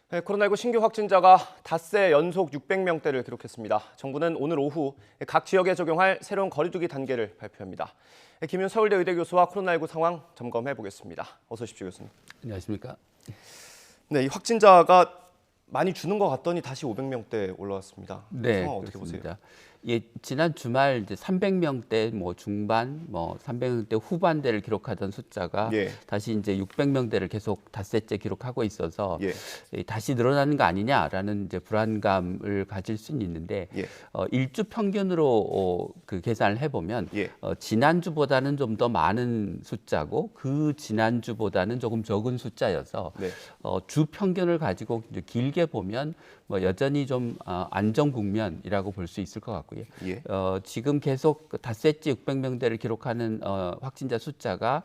네, 코로나19 신규 확진자가 닷새 연속 600명대를 기록했습니다. 정부는 오늘 오후 각 지역에 적용할 새로운 거리두기 단계를 발표합니다. 김윤 서울대 의대 교수와 코로나19 상황 점검해 보겠습니다. 어서 오십시오, 교수님. 안녕하십니까? 네, 이 확진자가 많이 주는 것 같더니 다시 500명대 올라왔습니다. 네, 상황 어떻게 그렇습니다. 보세요? 예, 지난 주말 이제 300명대 뭐 중반, 300명대 후반대를 기록하던 숫자가 예. 다시 이제 600명대를 계속 닷새째 기록하고 있어서 예. 다시 늘어나는 거 아니냐라는 이제 불안감을 가질 수는 있는데 예. 일주 평균으로 그 계산을 해보면 예. 지난주보다는 좀 더 많은 숫자고 그 지난주보다는 조금 적은 숫자여서 네. 주 평균을 가지고 이제 길게 보면 뭐 여전히 좀 안정 국면이라고 볼 수 있을 것 같고요. 예. 지금 계속 닷새째 600명대를 기록하는 확진자 숫자가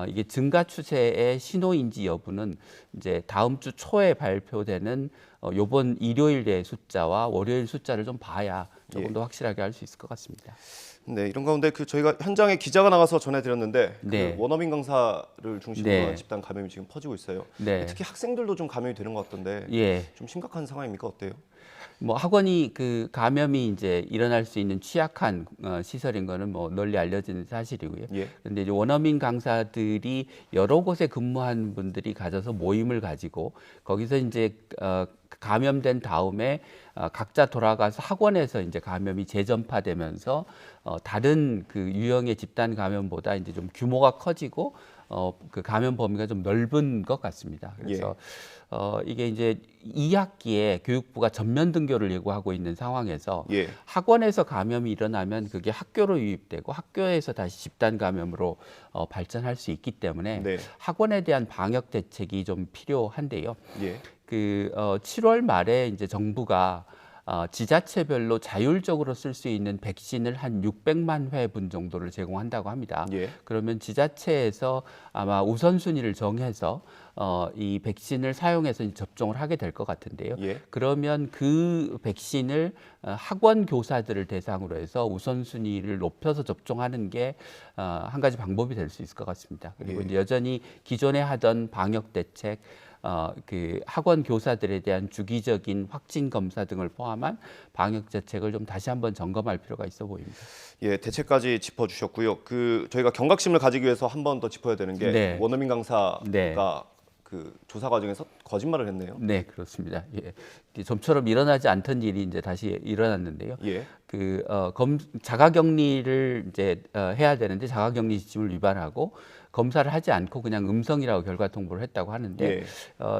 이게 증가 추세의 신호인지 여부는 이제 다음 주 초에 발표되는 요번 일요일의 숫자와 월요일 숫자를 좀 봐야 조금 더 확실하게 알 수 있을 것 같습니다. 네, 이런 가운데 저희가 현장에 기자가 나가서 전해드렸는데 네. 원어민 강사를 중심으로 네. 한 집단 감염이 지금 퍼지고 있어요. 네. 특히 학생들도 좀 감염이 되는 것 같던데 예. 좀 심각한 상황입니까? 어때요? 뭐 학원이 그 감염이 이제 일어날 수 있는 취약한 시설인 거는 뭐 널리 알려진 사실이고요. 예. 그런데 이제 원어민 강사들이 여러 곳에 근무한 분들이 가져서 모임을 가지고 거기서 이제 감염된 다음에 각자 돌아가서 학원에서 이제 감염이 재전파되면서 다른 그 유형의 집단 감염보다 이제 좀 규모가 커지고 그 감염 범위가 좀 넓은 것 같습니다. 그래서 이게 이제 2학기에 교육부가 전면 등교를 예고하고 있는 상황에서 예. 학원에서 감염이 일어나면 그게 학교로 유입되고 학교에서 다시 집단 감염으로 발전할 수 있기 때문에 네. 학원에 대한 방역 대책이 좀 필요한데요. 예. 7월 말에 이제 정부가 지자체별로 자율적으로 쓸 수 있는 백신을 한 600만 회분 정도를 제공한다고 합니다. 예. 그러면 지자체에서 아마 우선순위를 정해서 이 백신을 사용해서 접종을 하게 될 것 같은데요. 예. 그러면 그 백신을 학원 교사들을 대상으로 해서 우선순위를 높여서 접종하는 게 한 가지 방법이 될 수 있을 것 같습니다. 그리고 예. 이제 여전히 기존에 하던 방역 대책 그 학원 교사들에 대한 주기적인 확진 검사 등을 포함한 방역 대책을 좀 다시 한번 점검할 필요가 있어 보입니다. 예, 대책까지 짚어주셨고요. 저희가 경각심을 가지기 위해서 한 번 더 짚어야 되는 게 네. 원어민 강사가 네. 그 조사 과정에서 거짓말을 했네요. 네, 그렇습니다. 예. 좀처럼 일어나지 않던 일이 이제 다시 일어났는데요. 예. 자가격리를 이제 해야 되는데 자가격리 지침을 위반하고 검사를 하지 않고 그냥 음성이라고 결과 통보를 했다고 하는데 예.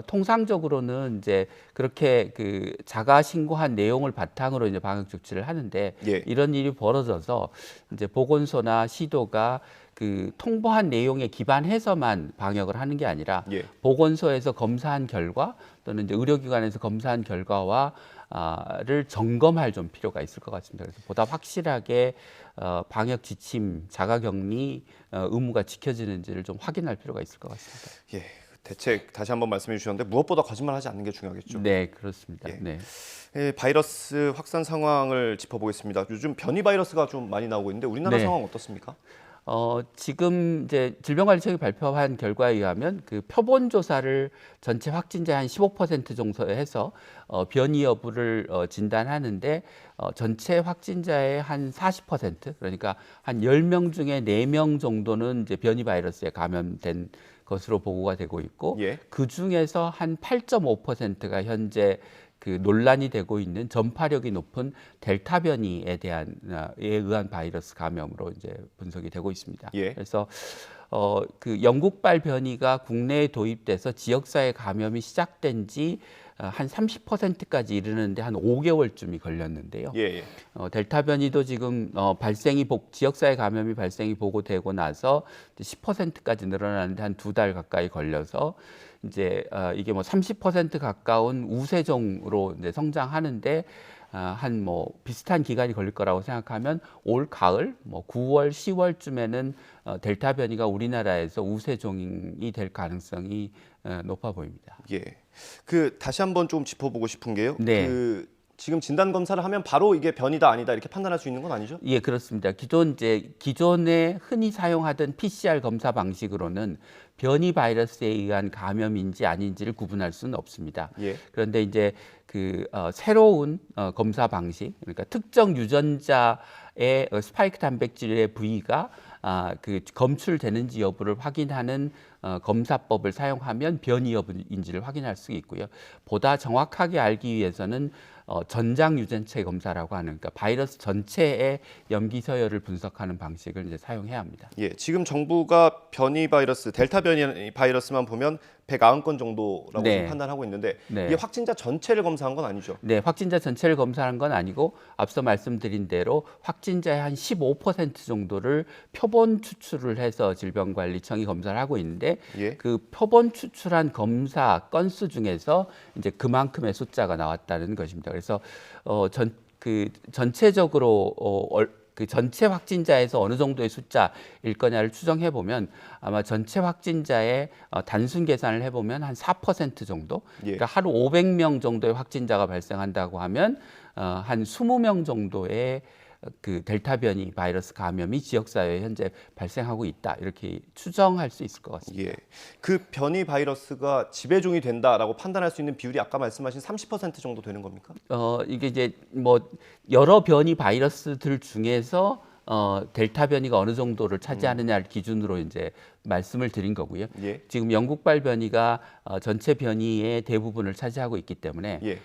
통상적으로는 이제 그렇게 그 자가 신고한 내용을 바탕으로 이제 방역 조치를 하는데 예. 이런 일이 벌어져서 이제 보건소나 시도가 그 통보한 내용에 기반해서만 방역을 하는 게 아니라 예. 보건소에서 검사한 결과 또는 이제 의료기관에서 검사한 결과와 를 점검할 좀 필요가 있을 것 같습니다. 그래서 보다 확실하게 방역 지침, 자가격리 의무가 지켜지는지를 좀 확인할 필요가 있을 것 같습니다. 예. 대책 다시 한번 말씀해 주셨는데 무엇보다 거짓말하지 않는 게 중요하겠죠. 네, 그렇습니다. 예. 네. 예, 바이러스 확산 상황을 짚어보겠습니다. 요즘 변이 바이러스가 좀 많이 나오고 있는데 우리나라 네. 상황 어떻습니까? 지금 이제 질병관리청이 발표한 결과에 의하면 그 표본 조사를 전체 확진자 한 15% 정도 해서 변이 여부를 진단하는데 전체 확진자의 한 40% 그러니까 한 10명 중에 4명 정도는 이제 변이 바이러스에 감염된 것으로 보고가 되고 있고 예. 그 중에서 한 8.5%가 현재 그 논란이 되고 있는 전파력이 높은 델타 변이에 의한 바이러스 감염으로 이제 분석이 되고 있습니다. 예. 그래서 그 영국발 변이가 국내에 도입돼서 지역사회 감염이 시작된 지 한 30%까지 이르는데 한 5개월쯤이 걸렸는데요. 예. 예. 델타 변이도 지금 지역사회 감염이 발생이 보고되고 나서 10%까지 늘어나는데 한 2달 가까이 걸려서 이제 이게 뭐 30% 가까운 우세종으로 이제 성장하는데 한 뭐 비슷한 기간이 걸릴 거라고 생각하면 올 가을 뭐 9월, 10월쯤에는 델타 변이가 우리나라에서 우세종이 될 가능성이 높아 보입니다. 예. 다시 한번 좀 짚어보고 싶은 게요. 네. 지금 진단 검사를 하면 바로 이게 변이다 아니다 이렇게 판단할 수 있는 건 아니죠? 예, 그렇습니다. 기존에 흔히 사용하던 PCR 검사 방식으로는 변이 바이러스에 의한 감염인지 아닌지를 구분할 수는 없습니다. 예. 그런데 이제 새로운 검사 방식, 그러니까 특정 유전자의 스파이크 단백질의 부위가 검출되는지 여부를 확인하는 검사법을 사용하면 변이 여부인지를 확인할 수 있고요. 보다 정확하게 알기 위해서는 전장 유전체 검사라고 하는, 그러니까 바이러스 전체의 염기 서열을 분석하는 방식을 이제 사용해야 합니다. 예, 지금 정부가 변이 바이러스, 델타 변이 바이러스만 보면 190건 정도라고 네. 지금 판단하고 있는데 네. 이게 확진자 전체를 검사한 건 아니죠? 네, 확진자 전체를 검사한 건 아니고 앞서 말씀드린 대로 확진자의 한 15% 정도를 표본 추출을 해서 질병관리청이 검사를 하고 있는데 예. 그 표본 추출한 검사 건수 중에서 이제 그만큼의 숫자가 나왔다는 것입니다. 그래서 전체적으로 그 전체 확진자에서 어느 정도의 숫자일 거냐를 추정해 보면 아마 전체 확진자의 단순 계산을 해보면 한 4% 정도. 예. 그러니까 하루 500명 정도의 확진자가 발생한다고 하면 한 20명 정도의 그 델타 변이 바이러스 감염이 지역 사회에 현재 발생하고 있다 이렇게 추정할 수 있을 것 같습니다. 예. 그 변이 바이러스가 지배종이 된다라고 판단할 수 있는 비율이 아까 말씀하신 30% 정도 되는 겁니까? 이게 이제 뭐 여러 변이 바이러스들 중에서 델타 변이가 어느 정도를 차지하느냐를 기준으로 이제 말씀을 드린 거고요. 예. 지금 영국발 변이가 전체 변이의 대부분을 차지하고 있기 때문에 예.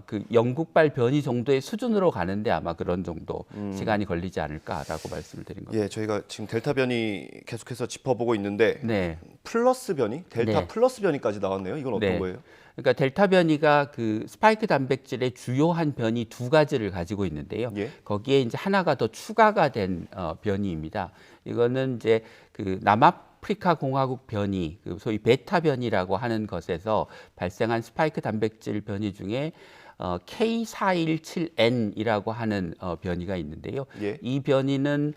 그 영국발 변이 정도의 수준으로 가는데 아마 그런 정도 시간이 걸리지 않을까라고 말씀을 드린 겁니다. 예, 저희가 지금 델타 변이 계속해서 짚어보고 있는데 네. 플러스 변이, 델타 네. 플러스 변이까지 나왔네요. 이건 어떤 네. 거예요? 그러니까 델타 변이가 그 스파이크 단백질의 주요한 변이 두 가지를 가지고 있는데요. 예. 거기에 이제 하나가 더 추가가 된 변이입니다. 이거는 이제 그 남아프리카 공화국 변이, 그 소위 베타 변이라고 하는 것에서 발생한 스파이크 단백질 변이 중에 K417N이라고 하는 변이가 있는데요. 예. 이 변이는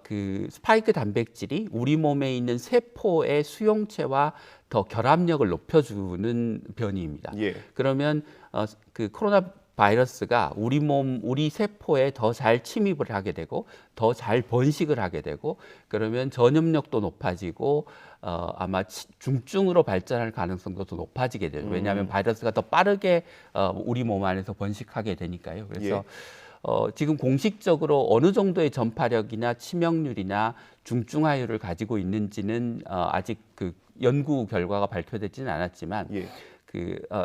그 스파이크 단백질이 우리 몸에 있는 세포의 수용체와 더 결합력을 높여주는 변이입니다. 예. 그러면 그 코로나 바이러스가 우리 세포에 더 잘 침입을 하게 되고 더 잘 번식을 하게 되고 그러면 전염력도 높아지고 아마 중증으로 발전할 가능성도 더 높아지게 돼요. 왜냐하면 바이러스가 더 빠르게 우리 몸 안에서 번식하게 되니까요. 그래서 지금 공식적으로 어느 정도의 전파력이나 치명률이나 중증화율을 가지고 있는지는 아직 그 연구 결과가 발표되지는 않았지만 예.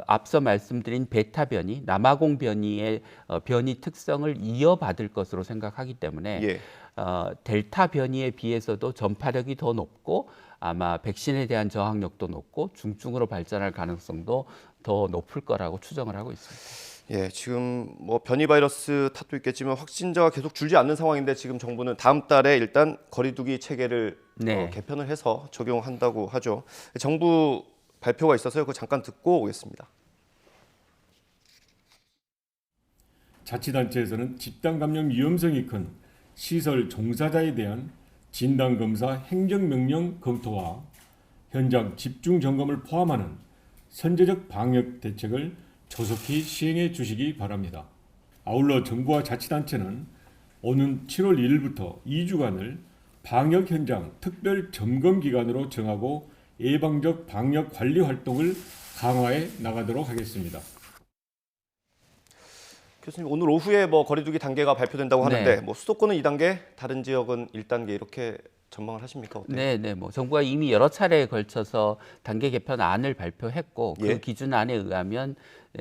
앞서 말씀드린 베타 변이, 남아공 변이의 변이 특성을 이어받을 것으로 생각하기 때문에 예. 델타 변이에 비해서도 전파력이 더 높고 아마 백신에 대한 저항력도 높고 중증으로 발전할 가능성도 더 높을 거라고 추정을 하고 있습니다. 예, 지금 뭐 변이 바이러스 탓도 있겠지만 확진자가 계속 줄지 않는 상황인데 지금 정부는 다음 달에 일단 거리두기 체계를 네. 개편을 해서 적용한다고 하죠. 정부 발표가 있어서요. 그거 잠깐 듣고 오겠습니다. 자치단체에서는 집단 감염 위험성이 큰 시설 종사자에 대한 진단검사 행정명령 검토와 현장 집중 점검을 포함하는 선제적 방역 대책을 조속히 시행해 주시기 바랍니다. 아울러 정부와 자치단체는 오는 7월 1일부터 2주간을 방역 현장 특별 점검 기간으로 정하고 예방적 방역 관리 활동을 강화해 나가도록 하겠습니다. 교수님 오늘 오후에 뭐 거리두기 단계가 발표된다고 하는데 네. 뭐 수도권은 2단계, 다른 지역은 1단계 이렇게 전망을 하십니까? 어때요? 네, 뭐 정부가 이미 여러 차례에 걸쳐서 단계 개편안을 발표했고 예. 그 기준안에 의하면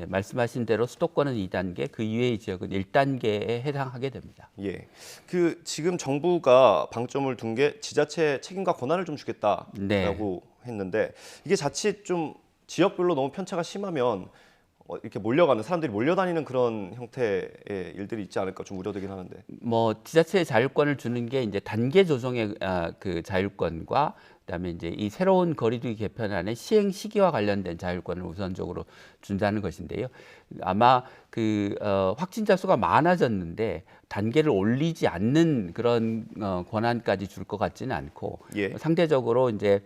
말씀하신 대로 수도권은 2단계, 그 이외의 지역은 1단계에 해당하게 됩니다. 예. 그 지금 정부가 방점을 둔 게 지자체 책임과 권한을 좀 주겠다라고 네. 했는데 이게 자칫 좀 지역별로 너무 편차가 심하면 이렇게 몰려가는 사람들이 몰려다니는 그런 형태의 일들이 있지 않을까 좀 우려되긴 하는데. 뭐 지자체에 자율권을 주는 게 이제 단계 조정의 그 자율권과 그다음에 이제 이 새로운 거리두기 개편안의 시행 시기와 관련된 자율권을 우선적으로 준다는 것인데요. 아마 그 확진자 수가 많아졌는데 단계를 올리지 않는 그런 권한까지 줄 것 같지는 않고 예. 상대적으로 이제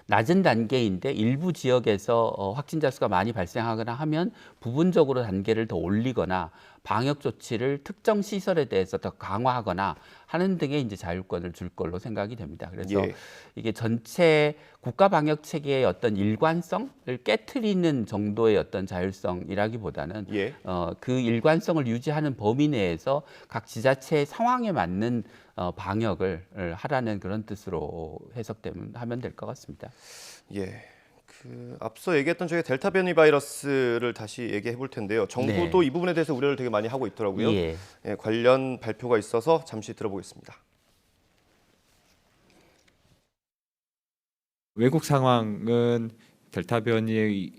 낮은 단계인데 일부 지역에서 확진자 수가 많이 발생하거나 하면 부분적으로 단계를 더 올리거나 방역 조치를 특정 시설에 대해서 더 강화하거나 하는 등의 이제 자율권을 줄 걸로 생각이 됩니다. 그래서 예. 이게 전체 국가 방역 체계의 어떤 일관성을 깨트리는 정도의 어떤 자율성이라기보다는 예. 그 일관성을 유지하는 범위 내에서 각 지자체의 상황에 맞는 방역을 하라는 그런 뜻으로 하면 될 것 같습니다. 예. 앞서 얘기했던 저희 델타 변이 바이러스를 다시 얘기해 볼 텐데요. 정부도 네. 이 부분에 대해서 우려를 되게 많이 하고 있더라고요. 예. 예, 관련 발표가 있어서 잠시 들어보겠습니다. 외국 상황은 델타 변이에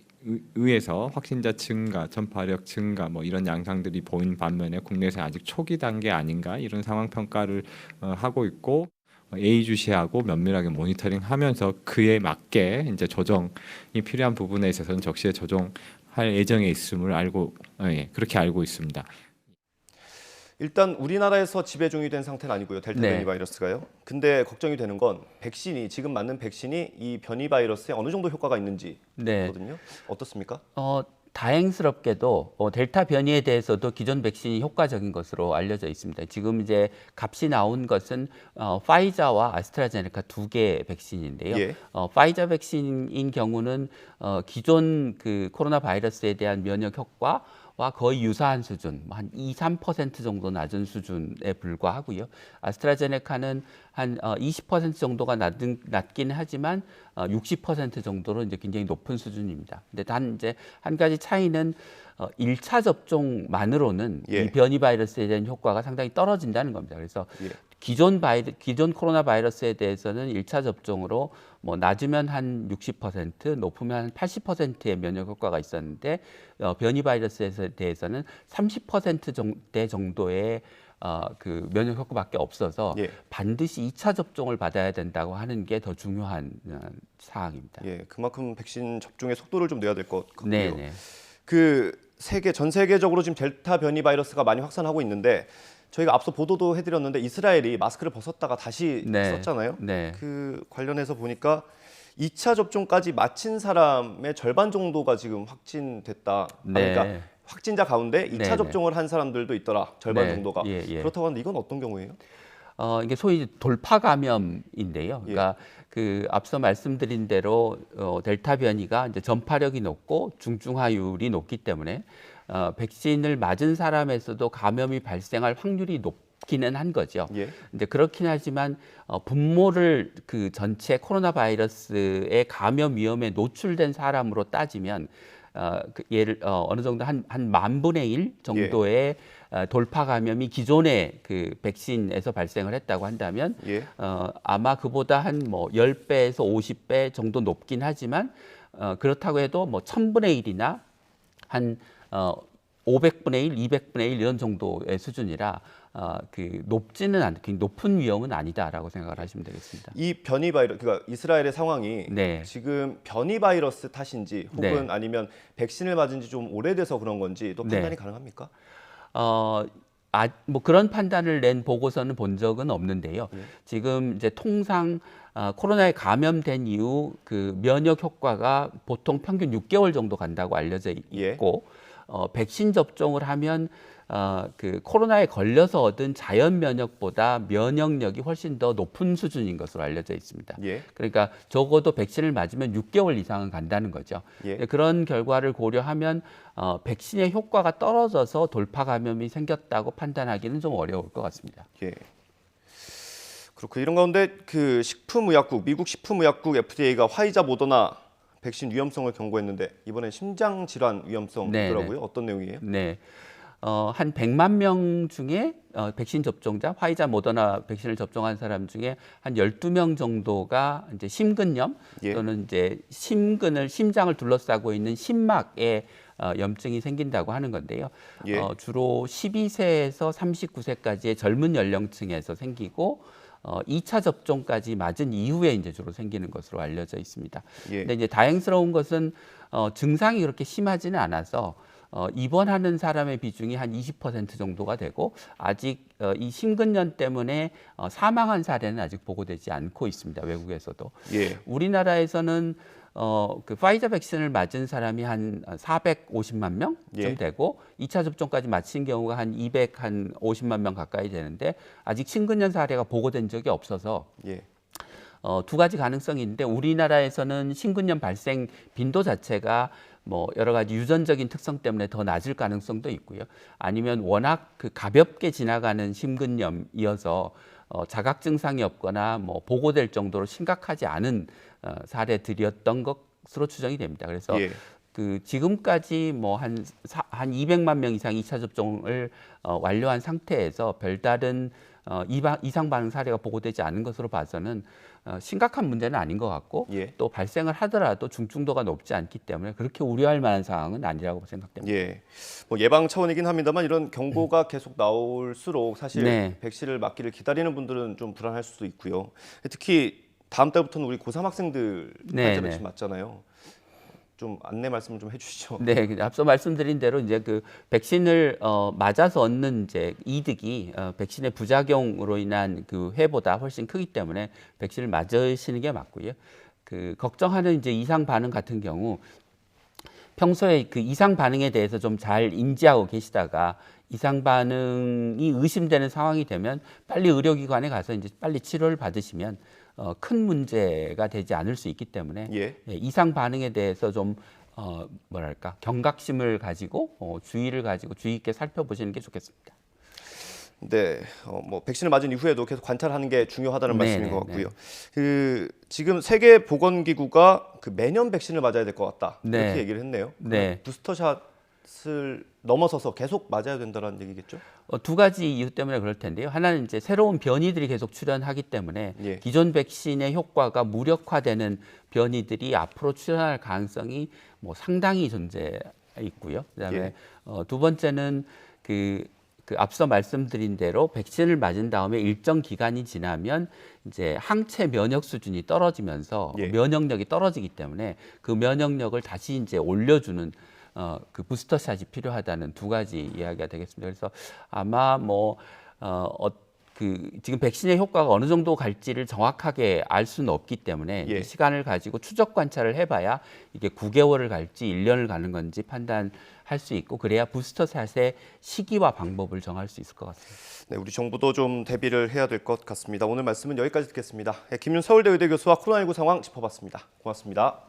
의해서 확진자 증가, 전파력 증가 뭐 이런 양상들이 보인 반면에 국내에서 아직 초기 단계 아닌가 이런 상황 평가를 하고 있고 예의주시하고 면밀하게 모니터링하면서 그에 맞게 이제 조정이 필요한 부분에 있어서는 적시에 조정할 예정에 있음을 그렇게 알고 있습니다. 일단 우리나라에서 지배종이 된 상태는 아니고요. 델타 네. 변이 바이러스가요. 근데 걱정이 되는 건 지금 맞는 백신이 이 변이 바이러스에 어느 정도 효과가 있는지 네. 거든요. 어떻습니까? 다행스럽게도 델타 변이에 대해서도 기존 백신이 효과적인 것으로 알려져 있습니다. 지금 이제 값이 나온 것은 파이자와 아스트라제네카 두 개 백신인데요. 예. 파이자 백신인 경우는 기존 그 코로나 바이러스에 대한 면역 효과와 거의 유사한 수준, 한 2~3% 정도 낮은 수준에 불과하고요. 아스트라제네카는 한 20% 정도가 낮긴 하지만 60% 정도로 이제 굉장히 높은 수준입니다. 근데 단 이제 한 가지 차이는 1차 접종만으로는 예. 이 변이 바이러스에 대한 효과가 상당히 떨어진다는 겁니다. 그래서 예. 기존 코로나 바이러스에 대해서는 1차 접종으로 뭐 낮으면 한 60%, 높으면 한 80%의 면역 효과가 있었는데 변이 바이러스에 대해서는 30%대 정도의 그 면역 효과밖에 없어서 예. 반드시 2차 접종을 받아야 된다고 하는 게 더 중요한 사항입니다. 예, 그만큼 백신 접종의 속도를 좀 내야 될 것 같고요. 네. 전 세계적으로 지금 델타 변이 바이러스가 많이 확산하고 있는데 저희가 앞서 보도도 해드렸는데 이스라엘이 마스크를 벗었다가 다시 썼잖아요. 네. 그 관련해서 보니까 2차 접종까지 마친 사람의 절반 정도가 지금 확진됐다. 네. 그러니까 확진자 가운데 2차 네. 접종을 한 사람들도 있더라. 절반 네. 정도가. 예. 그렇다고 하는데 이건 어떤 경우예요? 이게 소위 돌파 감염인데요. 그러니까 그 앞서 말씀드린 대로 델타 변이가 이제 전파력이 높고 중증화율이 높기 때문에 백신을 맞은 사람에서도 감염이 발생할 확률이 높기는 한 거죠. 예. 근데 그렇긴 하지만 분모를 그 전체 코로나 바이러스의 감염 위험에 노출된 사람으로 따지면 어느 정도 한 10,000분의 1 정도의 돌파 감염이 기존의 그 백신에서 발생을 했다고 한다면 아마 그보다 한 뭐 10배에서 50배 정도 높긴 하지만 그렇다고 해도 뭐 1,000분의 1이나 한 500분의 1, 200분의 1 이런 정도의 수준이라 높지는 굉장히 높은 위험은 아니다라고 생각을 하시면 되겠습니다. 이 변이 바이러스, 그러니까 이스라엘의 상황이 네. 지금 변이 바이러스 탓인지 혹은 네. 아니면 백신을 맞은 지 좀 오래돼서 그런 건지 또 판단이 네. 가능합니까? 뭐 그런 판단을 낸 보고서는 본 적은 없는데요. 지금 이제 통상 코로나에 감염된 이후 그 면역 효과가 보통 평균 6개월 정도 간다고 알려져 있고 백신 접종을 하면 그 코로나에 걸려서 얻은 자연 면역보다 면역력이 훨씬 더 높은 수준인 것으로 알려져 있습니다. 그러니까 적어도 백신을 맞으면 6개월 이상은 간다는 거죠. 그런 결과를 고려하면 백신의 효과가 떨어져서 돌파 감염이 생겼다고 판단하기는 좀 어려울 것 같습니다. 그렇고 이런 가운데 그 미국 식품의약국 FDA가 화이자 모더나 백신 위험성을 경고했는데 이번엔 심장 질환 위험성이더라고요. 어떤 내용이에요? 네. 한 100만 명 중에 백신 접종자, 화이자 모더나 백신을 접종한 사람 중에 한 12명 정도가 이제 심근염 또는 이제 심장을 둘러싸고 있는 심막에 염증이 생긴다고 하는 건데요. 주로 12세에서 39세까지의 젊은 연령층에서 생기고 2차 접종까지 맞은 이후에 이제 주로 생기는 것으로 알려져 있습니다. 근데 이제 다행스러운 것은 증상이 그렇게 심하지는 않아서 입원하는 사람의 비중이 한 20% 정도가 되고 아직 이 심근염 때문에 사망한 사례는 아직 보고되지 않고 있습니다. 외국에서도. 예. 우리나라에서는 그 파이자 백신을 맞은 사람이 한 450만 명쯤 예. 되고 2차 접종까지 마친 경우가 한 250만 명 가까이 되는데 아직 심근염 사례가 보고된 적이 없어서 예. 두 가지 가능성이 있는데 우리나라에서는 심근염 발생 빈도 자체가 뭐 여러 가지 유전적인 특성 때문에 더 낮을 가능성도 있고요. 아니면 워낙 그 가볍게 지나가는 심근염이어서 자각 증상이 없거나 뭐 보고될 정도로 심각하지 않은 사례들이었던 것으로 추정이 됩니다. 그래서 예. 그 지금까지 뭐 한 200만 명 이상 2차 접종을 완료한 상태에서 별다른 이상 반응 사례가 보고되지 않은 것으로 봐서는 심각한 문제는 아닌 것 같고 예. 또 발생을 하더라도 중증도가 높지 않기 때문에 그렇게 우려할 만한 상황은 아니라고 생각됩니다. 예. 뭐 예방 차원이긴 합니다만 이런 경고가 계속 나올수록 사실 네. 백신을 맞기를 기다리는 분들은 좀 불안할 수도 있고요. 특히 다음 달부터는 우리 고3 학생들 네, 화이자 네. 백신 맞잖아요. 좀 안내 말씀을 좀 해주시죠. 네, 앞서 말씀드린 대로 이제 그 백신을 맞아서 얻는 이제 이득이 백신의 부작용으로 인한 그 해보다 훨씬 크기 때문에 백신을 맞으시는 게 맞고요. 그 걱정하는 이제 이상 반응 같은 경우 평소에 그 이상 반응에 대해서 좀 잘 인지하고 계시다가 이상 반응이 의심되는 상황이 되면 빨리 의료기관에 가서 이제 빨리 치료를 받으시면 큰 문제가 되지 않을 수 있기 때문에 예. 이상 반응에 대해서 좀 뭐랄까 경각심을 가지고 주의를 가지고 주의 있게 살펴보시는 게 좋겠습니다. 네, 뭐 백신을 맞은 이후에도 계속 관찰하는 게 중요하다는 네, 말씀인 네, 것 같고요. 그 지금 세계 보건기구가 그 매년 백신을 맞아야 될 것 같다 네. 이렇게 얘기를 했네요. 네. 부스터샷을 넘어서서 계속 맞아야 된다는 얘기겠죠? 두 가지 이유 때문에 그럴 텐데요. 하나는 이제 새로운 변이들이 계속 출현하기 때문에 예. 기존 백신의 효과가 무력화되는 변이들이 앞으로 출현할 가능성이 뭐 상당히 존재 있고요. 그다음에 예. 두 번째는 그 앞서 말씀드린 대로 백신을 맞은 다음에 일정 기간이 지나면 이제 항체 면역 수준이 떨어지면서 예. 면역력이 떨어지기 때문에 그 면역력을 다시 이제 올려주는 그 부스터샷이 필요하다는 두 가지 이야기가 되겠습니다. 그래서 아마 그 지금 백신의 효과가 어느 정도 갈지를 정확하게 알 수는 없기 때문에 예. 시간을 가지고 추적 관찰을 해봐야 이게 9개월을 갈지 1년을 가는 건지 판단할 수 있고 그래야 부스터샷의 시기와 방법을 정할 수 있을 것 같습니다. 네, 우리 정부도 좀 대비를 해야 될 것 같습니다. 오늘 말씀은 여기까지 듣겠습니다. 김윤 서울대 의대 교수와 코로나19 상황 짚어봤습니다. 고맙습니다.